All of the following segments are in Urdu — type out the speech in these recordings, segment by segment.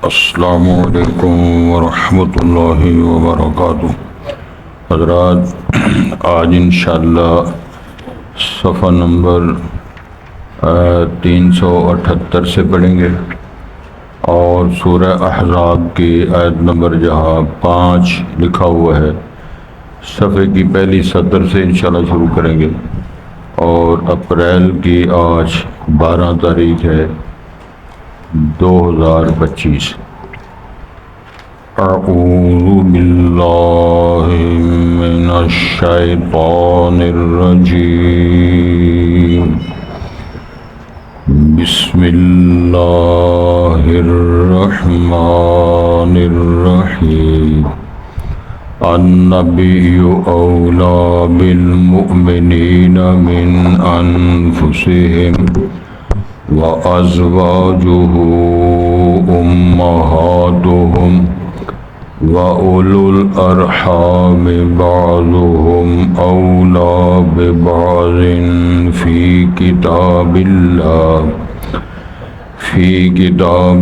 السلام علیکم ورحمۃ اللہ وبرکاتہ۔ حضرات، آج انشاءاللہ صفحہ نمبر 378 سے پڑھیں گے اور سورہ احزاب کی آیت نمبر جہاں 5 لکھا ہوا ہے صفحے کی پہلی سطر سے انشاءاللہ شروع کریں گے، اور اپریل کی آج 12 تاریخ ہے 2025۔ اعوذ باللہ من الشیطان الرجیم، بسم اللہ الرحمن الرحیم۔ النبی اولی بالمؤمنین من انفسہم وازواجہ امہاتہم وَأُولُو الْأَرْحَامِ بَعْضُهُمْ أَوْلَى بِبَعْضٍ فِي كِتَابِ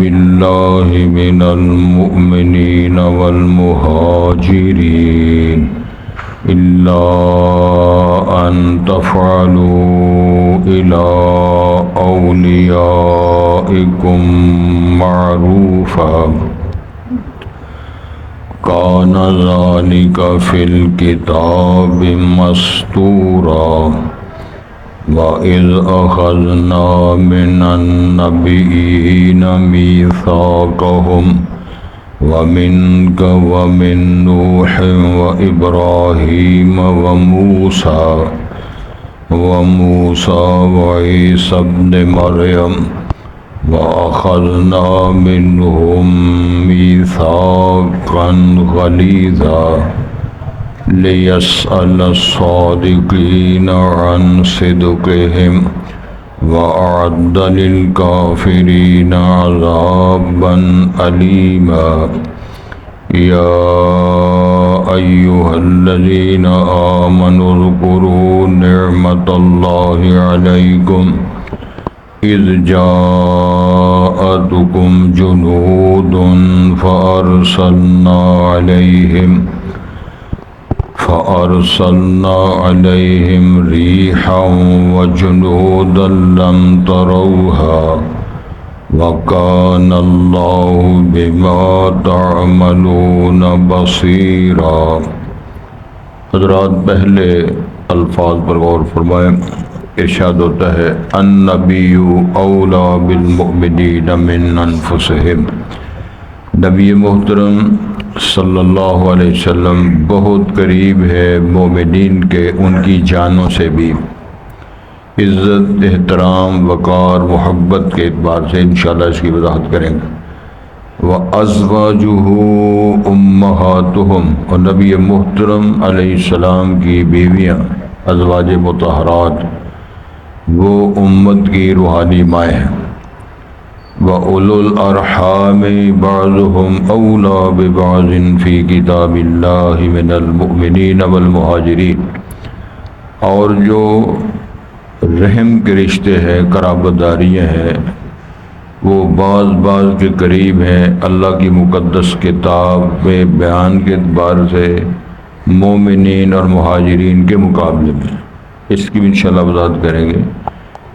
اللَّهِ مِنَ الْمُؤْمِنِينَ وَالْمُهَاجِرِينَ إِلَّا أَن تَفْعَلُوا إِلَى أَوْلِيَائِكُمْ مَعْرُوفًا كَانَ ذَلِكَ فِي الْكِتَابِ مَسْطُورًا وَإِذْ أَخَذْنَا مِنَ النَّبِيِّينَ مِيثَاقَهُمْ وَمِنْكَ وَمِن نُوحٍ وَإِبْرَاهِيمَ وَمُوسَى وَعِيسَى ابْنِ مَرْيَمَ وَأَخَذْنَا مِنْهُمْ مِيثَاقًا غَلِيظًا لِيَسْأَلَ الصَّادِقِينَ عَنْ صِدْقِهِمْ وَأَعَدَّ لِلْكَافِرِينَ عَذَابًا أَلِيمًا۔ يَا أَيُّهَا الَّذِينَ آمَنُوا اذْكُرُوا نِعْمَةَ اللَّهِ عَلَيْكُمْ إِذْ جَاءَتْكُمْ جُنُودٌ فَأَرْسَلْنَا عَلَيْهِمْ رِيحًا وَجُنُودًا لَّمْ تَرَوْهَا وَكَانَ اللَّهُ بِمَا تَعْمَلُونَ بَصِيرًا۔ حضرات، پہلے الفاظ پر غور فرمائیں۔ ارشاد ہوتا ہے النبی اولی بالمؤمنین من انفسہم، نبی محترم صلی اللہ علیہ وسلم بہت قریب ہے مومنین کے ان کی جانوں سے بھی۔ عزت، احترام، وقار، محبت کے اعتبار سے انشاءاللہ اس کی وضاحت کریں گے۔ وَأَزْوَاجُهُ أُمَّهَاتُهُمْ، اور نبی محترم علیہ السلام کی بیویاں ازواج مطہرات وہ امت کی روحانی مائیں ہیں۔ وَأُولُو الْأَرْحَامِ بَعْضُهُمْ أَوْلَى بِبَعْضٍ فِي كِتَابِ اللَّهِ مِنَ الْمُؤْمِنِينَ وَالْمُهَاجِرِينَ، اور جو رحم کے رشتے ہیں، قرابت داریاں ہیں، وہ بعض کے قریب ہیں اللہ کی مقدس کتاب میں بیان کے اعتبار سے مومنین اور مہاجرین کے مقابلے میں۔ اس کی بھی انشاءاللہ وضاحت کریں گے۔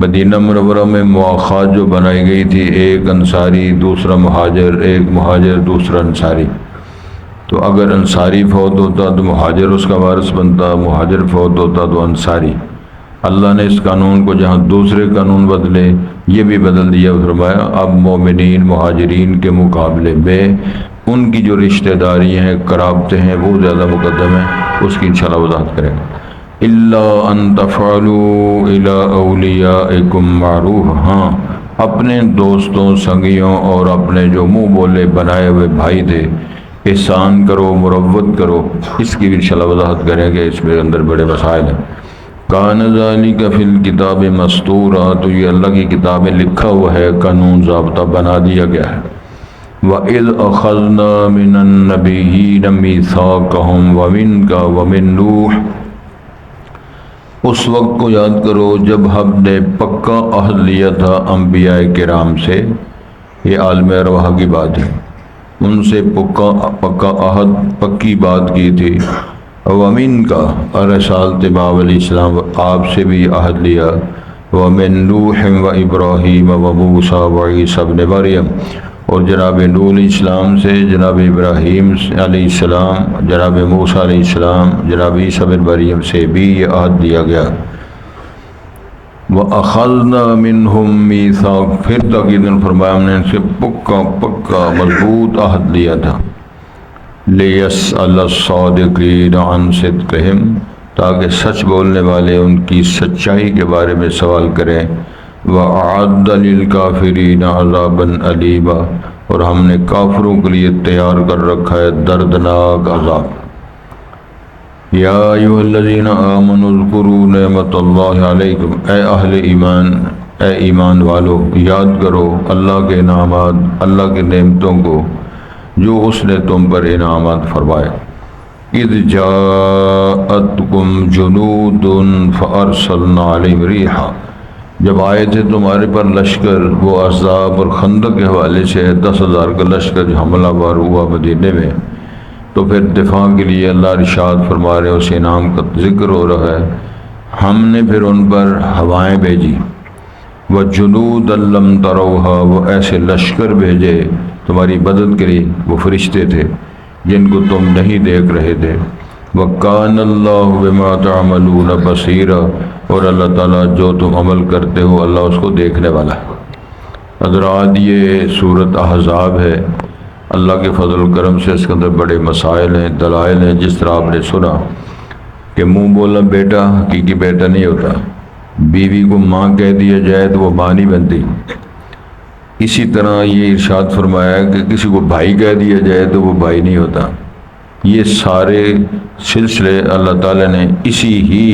مدینہ منورہ میں مواخات جو بنائی گئی تھی، ایک انصاری دوسرا مہاجر، ایک مہاجر دوسرا انصاری، تو اگر انصاری فوت ہوتا تو مہاجر اس کا وارث بنتا، مہاجر فوت ہوتا تو انصاری۔ اللہ نے اس قانون کو جہاں دوسرے قانون بدلے، یہ بھی بدل دیا، فرمایا اب مومنین مہاجرین کے مقابلے میں ان کی جو رشتہ داریاں ہیں، قرابتیں ہیں، وہ زیادہ مقدم ہیں۔ اس کی انشاءاللہ وضاحت کریں گے۔ الا ان تفعلوا الى اولیائکم معروف، ہاں اپنے دوستوں، سنگیوں اور اپنے جو منہ بولے بنائے ہوئے بھائی تھے، احسان کرو، مروت کرو۔ اس کی بھی انشاءاللہ وضاحت کریں گے، اس میں اندر بڑے مسائل ہیں۔ کان ذالک فی الکتاب مسطورا، تو یہ اللہ کی کتاب میں لکھا ہوا ہے، قانون ضابطہ بنا دیا گیا ہے۔ وَإِذْ أَخَذْنَا مِنَ النَّبِيِّينَ مِيثَاقَهُمْ وَمِنْكَ وَمِن نُوحٍ، اس وقت کو یاد کرو جب ہم نے پکا عہد لیا تھا انبیاء کرام سے۔ یہ عالم ارواح کی بات ہے۔ ان سے پکا عہد پکی بات کی تھی، ومن کا اور سالت باب علیہ السلام آپ سے بھی عہد لیا، ومن نوح و ابراہیم و موسیٰ و عیسیٰ ابن مریم، اور جناب نوح علیہ السلام سے، جناب ابراہیم علیہ السلام، جناب موسیٰ علیہ السلام، جناب عیسیٰ ابن مریم سے بھی یہ عہد دیا گیا۔ وَأَخَذْنَا مِنْهُمْ مِيثَاقًا، پھر تاکیداً فرمایا ہم نے ان سے پکا مضبوط عہد لیا تھا، لِيَسْأَلَ الصَّادِقِينَ عَنْ صِدْقِهِمْ، تاکہ سچ بولنے والے ان کی سچائی کے بارے میں سوال کریں، وَأَعَدَّ لِلْكَافِرِينَ عَذَابًا أَلِيمًا، اور ہم نے کافروں کے لیے تیار کر رکھا ہے دردناک عذاب۔ یا ایھا الذین آمنوا اذکروا نعمت اللہ علیکم، اے اہل ایمان، اے ایمان والو، یاد کرو اللہ کے انعامات، اللہ کی نعمتوں کو جو اس نے تم پر انعامات فرمائے۔ اذ جاءتکم جنود فارسلنا علیہم ریحا، جب آئے تھے تمہارے پر لشکر، وہ احزاب اور خندق کے حوالے سے 10,000 کا لشکر جو حملہ ور ہوا مدینے میں، تو پھر دفاع کے لیے اللہ ارشاد فرما رہے، اس انعام کا ذکر ہو رہا ہے۔ ہم نے پھر ان پر ہوائیں بھیجی، وَجُنُودًا لَّمْ تَرَوْهَا، وہ ایسے لشکر بھیجے تمہاری مدد کے لیے، وہ فرشتے تھے جن کو تم نہیں دیکھ رہے تھے۔ وَكَانَ اللَّهُ بِمَا تَعْمَلُونَ بَصِيرًا، اور اللہ تعالیٰ جو تم عمل کرتے ہو اللہ اس کو دیکھنے والا ہے۔ حضرات یہ سورۃ احزاب ہے، اللہ کے فضل و کرم سے اس کے اندر بڑے مسائل ہیں، دلائل ہیں۔ جس طرح آپ نے سنا کہ منہ بولا بیٹا حقیقی بیٹا نہیں ہوتا، بیوی کو ماں کہہ دیا جائے تو وہ ماں نہیں بنتی، اسی طرح یہ ارشاد فرمایا کہ کسی کو بھائی کہہ دیا جائے تو وہ بھائی نہیں ہوتا۔ یہ سارے سلسلے اللہ تعالیٰ نے اسی ہی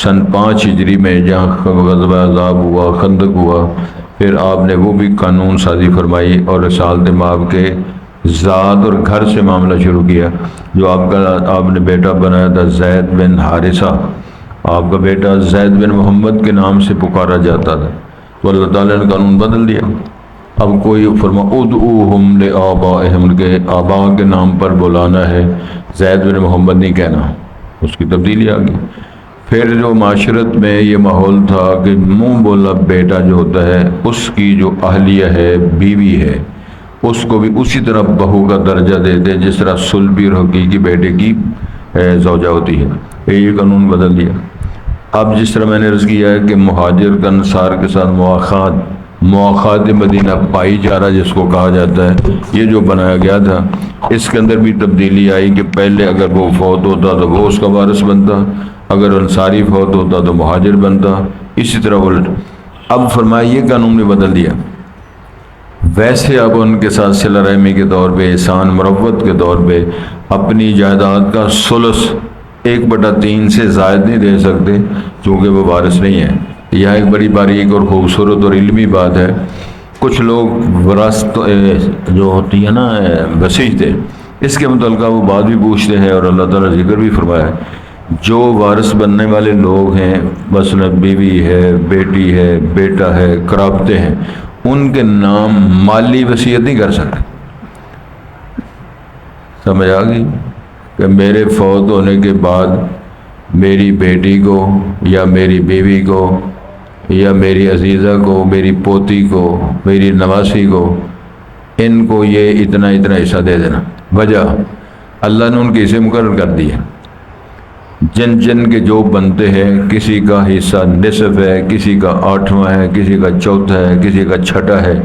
سن 5 ہجری میں جہاں غزوہ احزاب ہوا، خندق ہوا، پھر آپ نے وہ بھی قانون سازی فرمائی اور رسالت مآب کے ذات اور گھر سے معاملہ شروع کیا۔ جو آپ نے بیٹا بنایا تھا زید بن حارثہ، آپ کا بیٹا زید بن محمد کے نام سے پکارا جاتا تھا، تو اللہ تعالیٰ نے قانون بدل دیا۔ اب کوئی فرما ادعوہم لآبائہم، ان کے آبا کے نام پر بلانا ہے، زید بن محمد نہیں کہنا، اس کی تبدیلی آ گئی۔ پھر جو معاشرت میں یہ ماحول تھا کہ منہ بولا بیٹا جو ہوتا ہے اس کی جو اہلیہ ہے، بیوی ہے، اس کو بھی اسی طرح بہو کا درجہ دیتے جس طرح سلبی اور حقیقی بیٹے کی زوجہ ہوتی ہے۔ یہ قانون بدل دیا۔ اب جس طرح میں نے عرض کیا ہے کہ مہاجر کا انصار کے ساتھ مواخات مدینہ پائی جا رہا جس کو کہا جاتا ہے، یہ جو بنایا گیا تھا اس کے اندر بھی تبدیلی آئی کہ پہلے اگر وہ فوت ہوتا تو وہ اس کا وارث بنتا، اگر انصاری فوت ہوتا تو مہاجر بنتا، اسی طرح الٹ۔ اب فرمایا یہ قانون نے بدل دیا۔ ویسے اب ان کے ساتھ صلہ رحمی کے طور پہ، احسان مروت کے طور پہ اپنی جائیداد کا ثلث 1/3 سے زائد نہیں دے سکتے چونکہ وہ وارث نہیں ہے۔ یہاں ایک بڑی باریک اور خوبصورت اور علمی بات ہے۔ کچھ لوگ وراثت جو ہوتی ہے نا بسیج تھے، اس کے متعلقہ وہ بات بھی پوچھتے ہیں اور اللہ تعالیٰ ذکر بھی فرمایا ہے۔ جو وارث بننے والے لوگ ہیں، مثلا بیوی ہے، بیٹی ہے، بیٹا ہے، قرابتیں ہیں، ان کے نام مالی وصیت نہیں کر سکتے۔ سمجھ آ گئی کہ میرے فوت ہونے کے بعد میری بیٹی کو یا میری بیوی کو یا میری عزیزہ کو، میری پوتی کو، میری نواسی کو، ان کو یہ اتنا حصہ دے دینا۔ وجہ اللہ نے ان کے حصے مقرر کر دیے، جن کے جو بنتے ہیں، کسی کا حصہ نصف ہے، کسی کا 8واں ہے، کسی کا 4تھا ہے، کسی کا 6 ہے،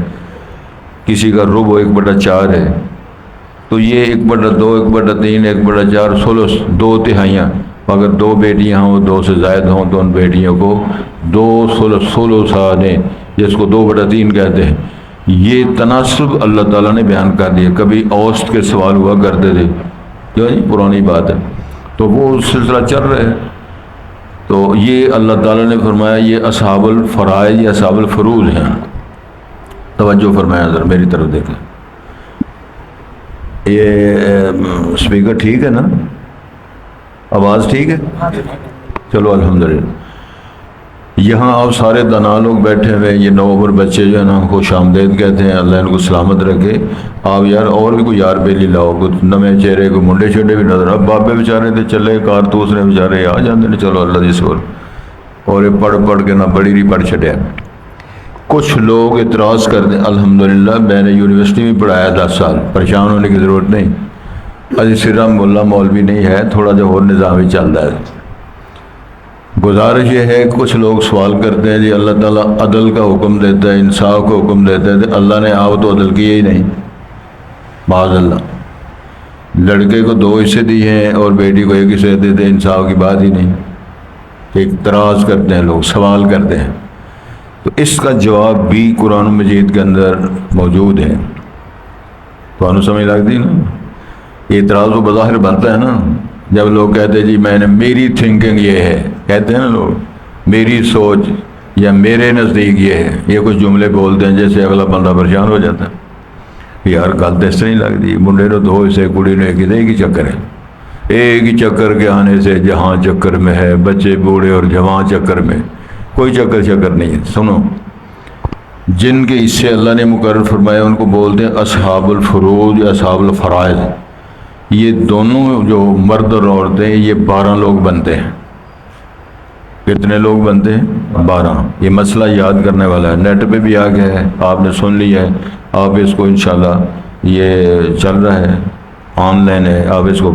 کسی کا ربع 1/4 ہے، تو یہ 1/2 1/3 1/4 ثلث 2 تہائیاں۔ اگر 2 بیٹیاں ہوں، 2 سے زائد ہوں تو ان بیٹیوں کو 2 ثلثانے، جس کو 2/3 کہتے ہیں۔ یہ تناسب اللہ تعالیٰ نے بیان کر دیا۔ کبھی اوسط کے سوال ہوا کرتے تھے، کیوں جی پرانی بات ہے، تو وہ سلسلہ چل رہا ہے۔ تو یہ اللہ تعالیٰ نے فرمایا یہ اصحاب الفرائض یا اصحاب الفروض ہیں۔ توجہ فرمایا ذرا میری طرف دیکھیں۔ یہ اسپیکر ٹھیک ہے نا؟ آواز ٹھیک ہے؟ چلو الحمدللہ۔ یہاں آپ سارے دانا لوگ بیٹھے ہوئے، یہ نوعمر بچے جو ہے نا خوش آمدید کہتے ہیں، اللہ ان کو سلامت رکھے۔ آپ یار اور بھی کوئی یار بیلی لاؤ، کچھ نویں چہرے کو منڈے شنڈے بھی نظر، اب بابے بیچارے تھے چلے کارتوس نے بیچارے آ جاتے ہیں، چلو اللہ جس اور یہ پڑھ پڑھ کے نہ بڑی نہیں پڑھ چھڈیا۔ کچھ لوگ اعتراض کرتے ہیں، الحمدللہ میں نے یونیورسٹی میں پڑھایا 10 سال، پریشان ہونے کی ضرورت نہیں، ابھی سرا مولا مولوی نہیں ہے، تھوڑا جو اور نظام ہی چل رہا ہے۔ گزارش یہ ہے، کچھ لوگ سوال کرتے ہیں جی اللہ تعالیٰ عدل کا حکم دیتا ہے، انصاف کا حکم دیتا ہے، تو اللہ نے آپ تو عدل کیا ہی نہیں، معاذ اللہ۔ لڑکے کو 2 حصے دیے ہیں اور بیٹی کو 1 حصہ دیتے ہیں، انصاف کی بات ہی نہیں۔ اعتراض کرتے ہیں لوگ، سوال کرتے ہیں، تو اس کا جواب بھی قرآن مجید کے اندر موجود ہے۔ تو انہوں سمجھ لگتی نا، اعتراض و بظاہر بنتا ہے نا، جب لوگ کہتے ہیں جی میں نے میری تھنکنگ یہ ہے، کہتے ہیں نا لوگ میری سوچ یا میرے نزدیک یہ ہے، یہ کچھ جملے بولتے ہیں جیسے اگلا بندہ پریشان ہو جاتا ہے۔ یار گل تو اس طرح نہیں لگتی، منڈے نے 2 حصے، کڑی نے 1 ہی چکر ہے، ایک ہی چکر کے آنے سے جہاں چکر میں ہے، بچے بوڑھے اور جوان چکر میں، کوئی چکر نہیں ہے۔ سنو، جن کے حصے اللہ نے مقرر فرمایا ان کو بولتے ہیں اصحاب الفروض یا اصحاب الفرائض۔ یہ دونوں جو مرد اور عورتیں یہ 12 لوگ بنتے ہیں۔ کتنے لوگ بنتے ہیں؟ 12۔ یہ مسئلہ یاد کرنے والا ہے، نیٹ پہ بھی آ گیا ہے، آپ نے سن لیا ہے، آپ اس کو انشاءاللہ یہ چل رہا ہے، آن لائن ہے، آپ اس کو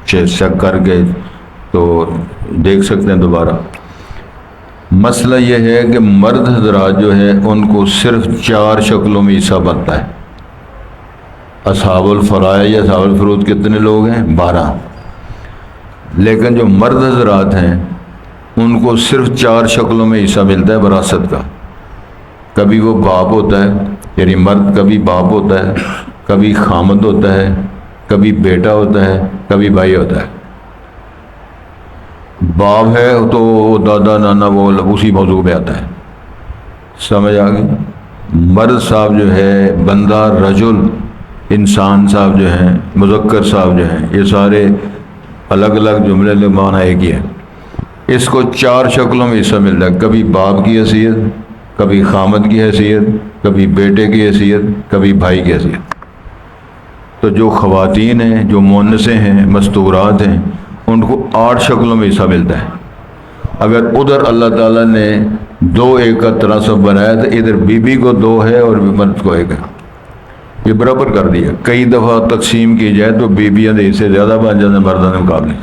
چیک کر کے تو دیکھ سکتے ہیں دوبارہ۔ مسئلہ یہ ہے کہ مرد حضرات جو ہے ان کو صرف 4 شکلوں میں حصہ بنتا ہے۔ اصحاب الفرائض یا اصحاب الفروض کتنے لوگ ہیں؟ 12۔ لیکن جو مرد حضرات ہیں ان کو صرف 4 شکلوں میں حصہ ملتا ہے وراثت کا۔ کبھی وہ باپ ہوتا ہے، یعنی مرد کبھی باپ ہوتا ہے، کبھی خامد ہوتا ہے، کبھی بیٹا ہوتا ہے، کبھی بھائی ہوتا ہے۔ باپ ہے تو دادا نانا وہ اسی موضوع پہ آتا ہے، سمجھ آ گئی؟ مرد صاحب جو ہے، بندہ، رجل، انسان صاحب جو ہیں، مذکر صاحب جو ہیں، یہ سارے الگ الگ جملے میں معنی ایک ہی ہے۔ اس کو 4 شکلوں میں حصہ ملتا ہے، کبھی باپ کی حیثیت، کبھی خامد کی حیثیت، کبھی بیٹے کی حیثیت، کبھی بھائی کی حیثیت۔ تو جو خواتین ہیں، جو مونسیں ہیں، مستورات ہیں، ان کو 8 شکلوں میں حصہ ملتا ہے۔ اگر ادھر اللہ تعالیٰ نے 2-1 کا تناسب بنایا تو ادھر بیوی کو 2 ہے اور مرد کو 1 ہے، یہ برابر کر دیا۔ کئی دفعہ تقسیم کی جائے تو بیویاں اس سے زیادہ بن جاتے ہیں مردوں کے مقابلے،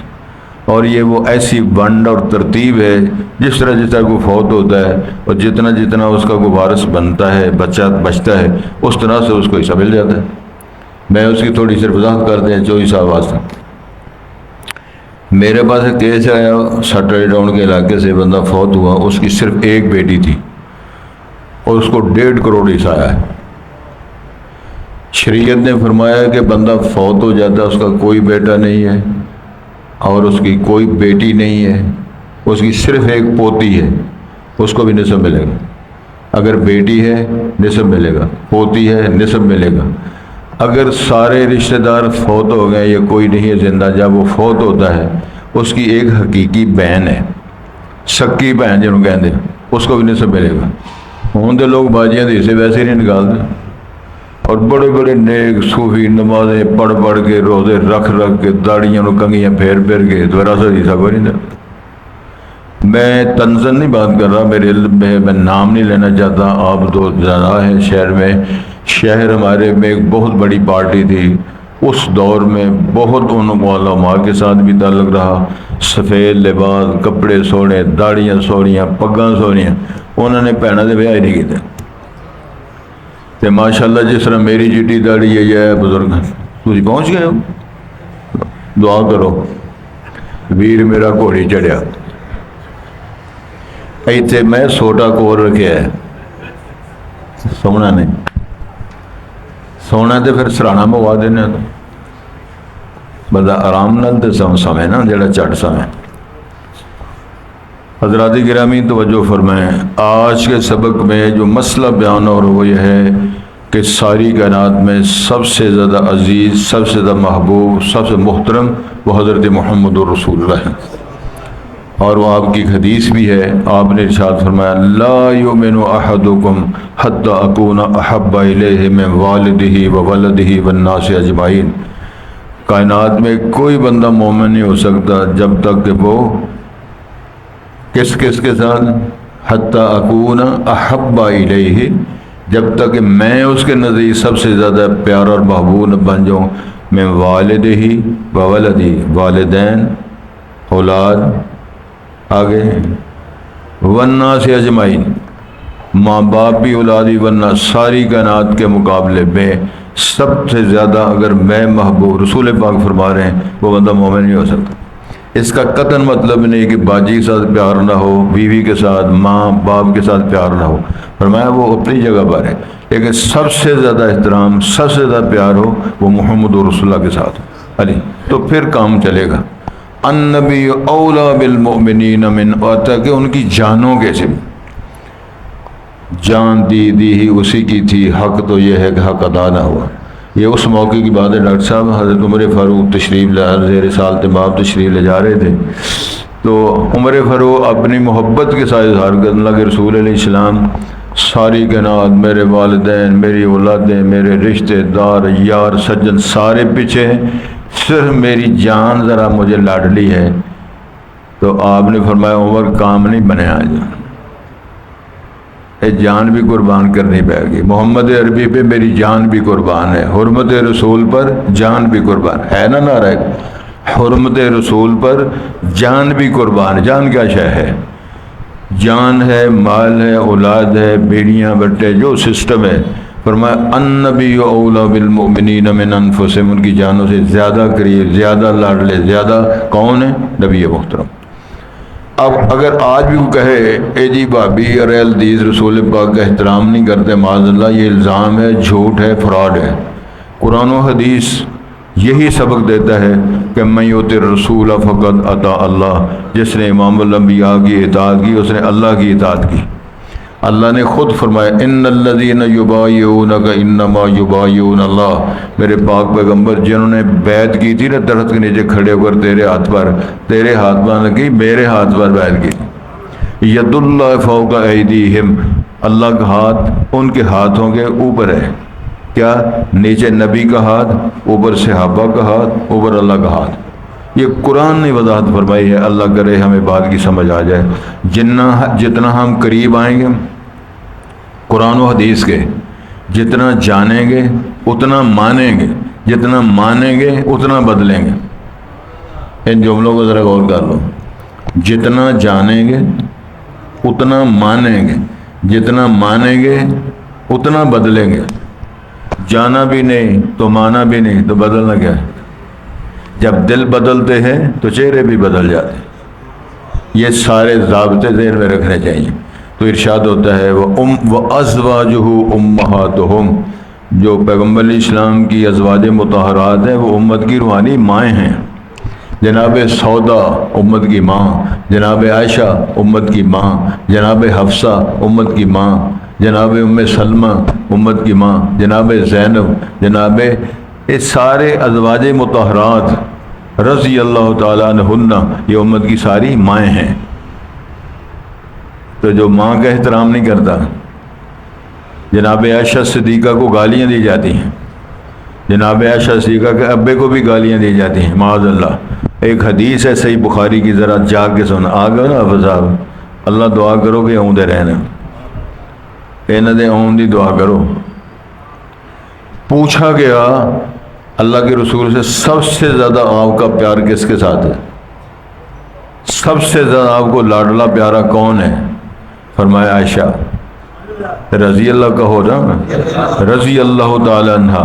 اور یہ وہ ایسی ونڈ اور ترتیب ہے جس طرح کوئی فوت ہوتا ہے اور جتنا جتنا اس کا کوئی وارث بنتا ہے، بچہ بچتا ہے، اس طرح سے اس کو حصہ مل جاتا ہے۔ میں اس کی تھوڑی سی وضاحت کرتے ہیں 24 سال واسطہ۔ میرے پاس ایک کیس آیا، سٹرڈے ٹاؤن کے علاقے سے بندہ فوت ہوا، اس کی صرف 1 بیٹی تھی اور اس کو 1.5 کروڑ حصہ آیا ہے۔ شریعت نے فرمایا کہ بندہ فوت ہو جاتا ہے، اس کا کوئی بیٹا نہیں ہے اور اس کی کوئی بیٹی نہیں ہے، اس کی صرف 1 پوتی ہے، اس کو بھی نصف ملے گا۔ اگر بیٹی ہے نصف ملے گا، پوتی ہے نصف ملے گا۔ اگر سارے رشتہ دار فوت ہو گئے یا کوئی نہیں ہے زندہ، جب وہ فوت ہوتا ہے اس کی 1 حقیقی بہن ہے، سکی بہن جنہوں کہتے ہیں، اس کو بھی نصف ملے گا۔ ہوں تو لوگ باجیاں دے سے ویسے نہیں نکالتے، اور بڑے بڑے نیک صوفی نمازیں پڑھ پڑھ کے، روزے رکھ رکھ کے، داڑیاں کنگیاں پھیر پھیر کے، وراثت حصہ کوئی نہیں دیتا۔ میں تنزن نہیں بات کر رہا، میرے علم میں نام نہیں لینا چاہتا، آپ تو زیادہ ہیں شہر میں۔ شہر ہمارے میں ایک بہت بڑی پارٹی تھی، اس دور میں بہت ان علماء کے ساتھ بھی تعلق رہا، سفید لباس، کپڑے سونے، داڑیاں سونیاں، پگاں سونیاں، انہوں نے بھیناں دے بیاہ ہی نہیں کیتے۔ تے ماشاءاللہ جس طرح میری چٹی داڑھی ہے یا بزرگ، تھی پہنچ گئے ہو، دعا کرو ویر میرا گھوڑی چڑھیا۔ ایتھے میں سوٹا کور رکھیا ہے، سونا نہیں، سونا تو پھر سرانا منگوا دینا، بندہ آرام نال تے سمے نا جڑا چٹ سمے۔ حضرات گرامی توجہ فرمائیں، آج کے سبق میں جو مسئلہ بیان ہو رہا وہ یہ ہے کہ ساری کائنات میں سب سے زیادہ عزیز، سب سے زیادہ محبوب، سب سے محترم وہ حضرت محمد رسول اللہ ہے۔ اور وہ آپ کی حدیث بھی ہے، آپ نے ارشاد فرمایا لا یؤمن احدکم حتی اکون احب الیہ من والدہ وولدہ والناس اجمعین، کائنات میں کوئی بندہ مومن نہیں ہو سکتا جب تک کہ وہ کس کے ساتھ، حتی اکون احب الیہ، جب تک کہ میں اس کے نزدیک سب سے زیادہ پیارا اور محبوب بن جاؤں، میں والدہ وولدہ، والدین، اولاد، آگے والناس اجمعین، ماں باپ بھی اولادی، ورنہ ساری کائنات کے مقابلے میں سب سے زیادہ اگر میں محبوب، رسول پاک فرما رہے ہیں، وہ بندہ مومن نہیں ہو سکتا۔ اس کا قطعاً مطلب نہیں کہ باجی کے ساتھ پیار نہ ہو، بیوی کے ساتھ، ماں باپ کے ساتھ پیار نہ ہو، فرمایا وہ اپنی جگہ پر ہے، لیکن سب سے زیادہ احترام، سب سے زیادہ پیار ہو وہ محمد رسول اللہ کے ساتھ علی، تو پھر کام چلے گا۔ النبی اولا بالمؤمنین من، کہ ان کی جانوں کے سے جان دی ہی اسی کی تھی، حق تو یہ ہے کہ حق ادا نہ ہوا۔ یہ اس موقع کی بات ہے ڈاکٹر صاحب، حضرت عمر فاروق تشریف زیر سال طباب تشریف لے جا رہے تھے، تو عمر فاروق اپنی محبت کے ساتھ اظہار کرنے لگے رسول علیہ السلام ساری کائنات، میرے والدین، میری اولادیں، میرے رشتہ دار، یار سجن سارے پیچھے ہیں، صرف میری جان ذرا مجھے لاڈلی ہے۔ تو آپ نے فرمایا عمر کام نہیں بنے آج، جان بھی قربان کرنی پڑے گی، محمد عربی پہ میری جان بھی قربان ہے، حرمت رسول پر جان بھی قربان ہے نا نعرہ، حرمت رسول پر جان بھی قربان۔ جان کیا شے ہے؟ جان ہے، مال ہے، اولاد ہے، بیڑیاں بٹے، جو سسٹم ہے۔ فرمایا النبی اولا بالمؤمنین من انفسہم، ان کی جانوں سے زیادہ قریب، زیادہ لاڈلے، زیادہ کون ہے؟ نبی محترم۔ اب اگر آج بھی وہ کہے اے جی بھابی اور الحدیث رسول پاک کا احترام نہیں کرتے، معاذ اللہ، یہ الزام ہے، جھوٹ ہے، فراڈ ہے۔ قرآن و حدیث یہی سبق دیتا ہے کہ من یطع الرسول فقد اطاع اللہ، جس نے امام الانبیاء کی اطاعت کی اس نے اللہ کی اطاعت کی۔ اللہ نے خود فرمایا ان الذین یبایعونک انما یبایعون اللہ، میرے پاک پیغمبر جنہوں نے بیعت کی تھی نا درخت کے نیچے کھڑے ہو کر تیرے ہاتھ پر، تیرے ہاتھ پر نہ کی، میرے ہاتھ پر بیعت کی۔ ید اللہ فوق ایدیہم، اللہ کا ہاتھ ان کے ہاتھوں کے اوپر ہے، کیا؟ نیچے نبی کا ہاتھ، اوپر صحابہ کا ہاتھ، اوپر اللہ کا ہاتھ۔ یہ قرآن نے وضاحت فرمائی ہے، اللہ کرے ہمیں بات کی سمجھ آ جائے۔ جتنا ہم قریب آئیں گے قرآن و حدیث کے، جتنا جانیں گے اتنا مانیں گے، جتنا مانیں گے اتنا بدلیں گے۔ ان جملوں کو ذرا غور کر لو، جتنا جانیں گے اتنا مانیں گے، جتنا مانیں گے اتنا بدلیں گے۔ جانا بھی نہیں تو مانا بھی نہیں تو بدلنا کیا ہے؟ جب دل بدلتے ہیں تو چہرے بھی بدل جاتے ہیں۔ یہ سارے ضابطے ذہن میں رکھنے چاہیے۔ تو ارشاد ہوتا ہے وَأَزْوَاجُهُ أُمَّهَاتُهُمْ، جو پیغمبر علیہ السلام کی ازواج مطہرات ہیں وہ امت کی روحانی مائیں ہیں۔ جناب سودا امت کی ماں، جناب عائشہ امت کی ماں، جناب حفصہ امت کی ماں، جناب ام سلمہ امت کی ماں، جناب زینب، جناب یہ سارے ازواج مطہرات رضی اللہ تعالیٰ عنہن، یہ امت کی ساری مائیں ہیں۔ تو جو ماں کا احترام نہیں کرتا، جناب عائشہ صدیقہ کو گالیاں دی جاتی ہیں، جناب عائشہ صدیقہ کے ابے کو بھی گالیاں دی جاتی ہیں، معاذ اللہ۔ ایک حدیث ہے صحیح بخاری کی، ذرا جا کے سن، آ گئے نا حافظ صاحب، اللہ دعا کرو کہ آؤں دے رہنا، انہوں دے آؤں دی دعا کرو۔ پوچھا گیا اللہ کے رسول سے سب سے زیادہ آپ کا پیار کس کے ساتھ ہے؟ سب سے زیادہ آپ کو لاڈلا پیارا کون ہے؟ فرمایا عائشہ رضی اللہ کا ہو نا، رضی اللہ تعالی عنہ۔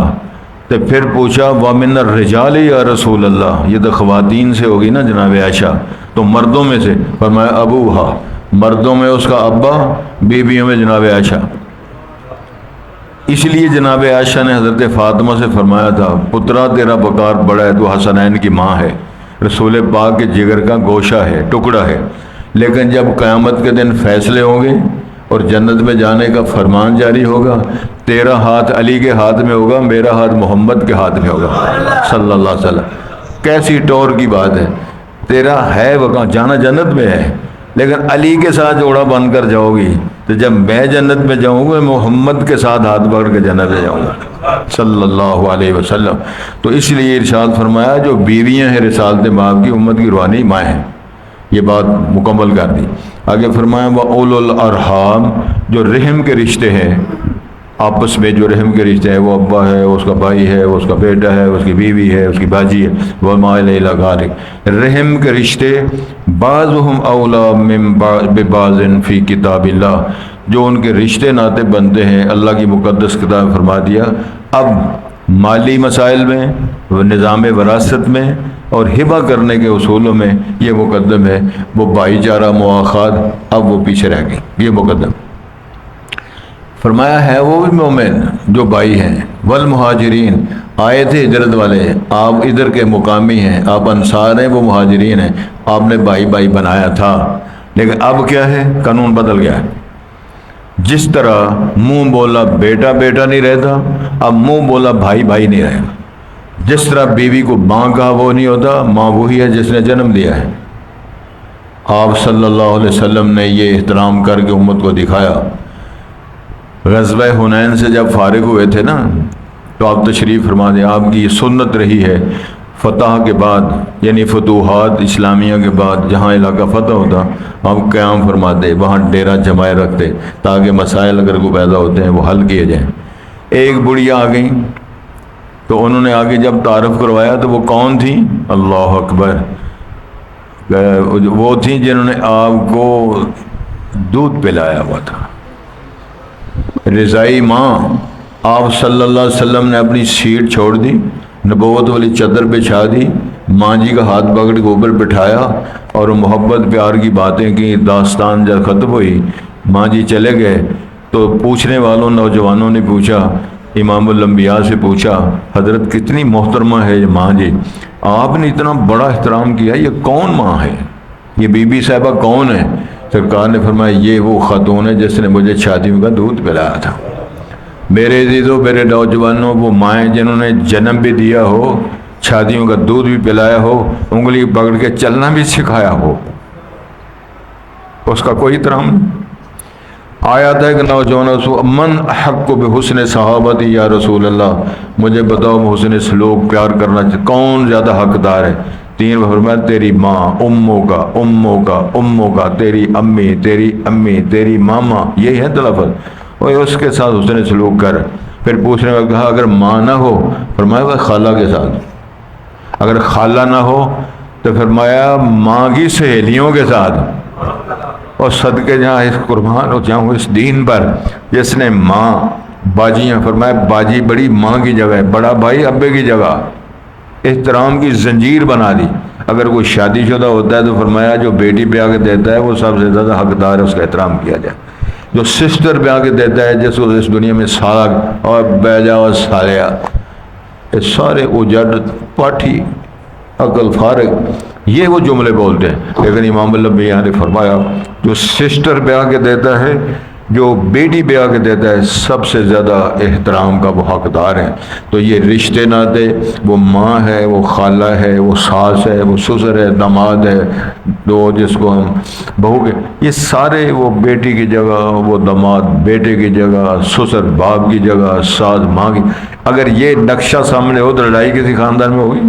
تو پھر پوچھا وَمِنَ الرِّجَالِ یا رسول اللہ، یہ تو خواتین سے ہوگی نا جناب عائشہ، تو مردوں میں سے؟ فرمایا ابوہا، مردوں میں اس کا ابا، بیویوں میں جناب عائشہ۔ اس لیے جناب عائشہ نے حضرت فاطمہ سے فرمایا تھا پترا تیرا بکار بڑا ہے تو حسنین کی ماں ہے، رسول پاک کے جگر کا گوشہ ہے، ٹکڑا ہے، لیکن جب قیامت کے دن فیصلے ہوں گے اور جنت میں جانے کا فرمان جاری ہوگا، تیرا ہاتھ علی کے ہاتھ میں ہوگا، میرا ہاتھ محمد کے ہاتھ میں ہوگا صلی اللہ علیہ وسلم۔ کیسی ٹور کی بات ہے! تیرا ہے وہ کہاں جانا جنت میں ہے، لیکن علی کے ساتھ جوڑا بن کر جاؤ گی، تو جب میں جنت میں جاؤں گا محمد کے ساتھ ہاتھ پکڑ کے جنت میں جاؤں گا صلی اللہ علیہ وسلم۔ تو اس لیے ارشاد فرمایا جو بیویاں ہیں رسالت باپ کی، امت کی روحانی ماں ہیں، یہ بات مکمل کر دی۔ آگے فرمایا وَأُولُو الْأَرْحَامِ، جو رحم کے رشتے ہیں، آپس میں جو رحم کے رشتے ہیں، وہ ابا ہے، اس کا بھائی ہے، اس کا بیٹا ہے، اس کی بیوی ہے، اس کی باجی ہے، وَمَا إِلَىٰ ذَلِكَ، رحم کے رشتے بعضهم اولیٰ من ببعض فی کتاب اللہ، جو ان کے رشتے ناطے بنتے ہیں اللہ کی مقدس کتاب فرما دیا۔ اب مالی مسائل میں، نظام وراثت میں اور ہبہ کرنے کے اصولوں میں یہ مقدم ہے، وہ بھائی چارہ مواخات اب وہ پیچھے رہ گئی، یہ مقدم فرمایا ہے۔ وہ بھی مومن جو بھائی ہیں، والمہاجرین، آئے تھے ہجرت والے، آپ ادھر کے مقامی ہیں، آپ انصار ہیں، وہ مہاجرین ہیں، آپ نے بھائی بھائی بنایا تھا، لیکن اب کیا ہے، قانون بدل گیا ہے۔ جس طرح منہ بولا بیٹا بیٹا نہیں رہتا، اب منہ بولا بھائی بھائی نہیں رہے گا۔ جس طرح بیوی کو ماں کہا وہ نہیں ہوتا، ماں وہی ہے جس نے جنم دیا ہے۔ آپ صلی اللہ علیہ وسلم نے یہ احترام کر کے امت کو دکھایا۔ غزوہ حنین سے جب فارغ ہوئے تھے نا، تو آپ تشریف فرما دیں، آپ کی یہ سنت رہی ہے فتح کے بعد، یعنی فتوحات اسلامیہ کے بعد جہاں علاقہ فتح ہوتا، آپ قیام فرماتے، وہاں ڈیرہ جمائے رکھتے تاکہ مسائل اگر کوئی پیدا ہوتے ہیں وہ حل کیے جائیں۔ ایک بڑھیا آ گئیں تو انہوں نے آگے جب تعارف کروایا تو وہ کون تھیں؟ اللہ اکبر، وہ تھیں جنہوں نے آپ کو دودھ پلایا ہوا تھا، رضائی ماں۔ آپ صلی اللہ علیہ وسلم نے اپنی سیٹ چھوڑ دی، نبوت والی چادر بچھا دی، ماں جی کا ہاتھ پکڑ کے اوپر بٹھایا اور محبت پیار کی باتیں کی۔ داستان جب ختم ہوئی، ماں جی چلے گئے تو پوچھنے والوں نوجوانوں نے پوچھا، امام الانبیاء سے پوچھا، حضرت کتنی محترمہ ہے یہ ماں جی، آپ نے اتنا بڑا احترام کیا، یہ کون ماں ہے، یہ بی بی صاحبہ کون ہے؟ سرکار نے فرمایا یہ وہ خاتون ہے جس نے مجھے شادیوں کا دودھ پلایا تھا۔ میرے عزیزوں، میرے نوجوانوں، وہ مائیں جنہوں نے جنم بھی دیا ہو، شادیوں کا دودھ بھی پلایا ہو، انگلی پکڑ کے چلنا بھی سکھایا ہو، اس کا کوئی احترام نہیں۔ آیا تھا کہ نوجوان من احق بحسن صحابتی یا رسول اللہ، مجھے بتاؤ حسن سلوک پیار کرنا چاہیے کون زیادہ حقدار ہے؟ تین فرمایا تیری ماں، اموں کا اموں کا اموں کا، تیری امی، تیری امی، تیری ماما، یہی ہے تلفظ، اور اس کے ساتھ حسن سلوک کر۔ پھر پوچھنے کا کہا اگر ماں نہ ہو، فرمایا وہ خالہ کے ساتھ، اگر خالہ نہ ہو تو فرمایا ماں کی سہیلیوں کے ساتھ، اور صدقے جہاں اس قربان ہو جاؤں اس دین پر جس نے ماں باجیاں، فرمایا باجی بڑی ماں کی جگہ ہے، بڑا بھائی ابے کی جگہ، احترام کی زنجیر بنا دی۔ اگر کوئی شادی شدہ ہوتا ہے تو فرمایا جو بیٹی بیاہ کے دیتا ہے وہ سب سے زیادہ حقدار ہے، اس کا احترام کیا جائے۔ جو سسٹر بیاہ کے دیتا ہے جس کو اس دنیا میں سالہ اور بیجا اور سالیہ، یہ سارے اجڑ پاٹھی عقل فارغ یہ وہ جملے بولتے ہیں، لیکن امام الانبیاء نے فرمایا جو سسٹر بیاہ کے دیتا ہے، جو بیٹی بیاہ کے دیتا ہے، سب سے زیادہ احترام کا وہ حقدار ہے۔ تو یہ رشتے ناطے، وہ ماں ہے، وہ خالہ ہے، وہ ساس ہے، وہ سسر ہے، داماد ہے، دو جس کو ہم بہو کے، یہ سارے وہ بیٹی کی جگہ، وہ داماد بیٹے کی جگہ، سسر باپ کی جگہ، ساس ماں کی۔ اگر یہ نقشہ سامنے ہو تو لڑائی کسی خاندان میں ہوگی؟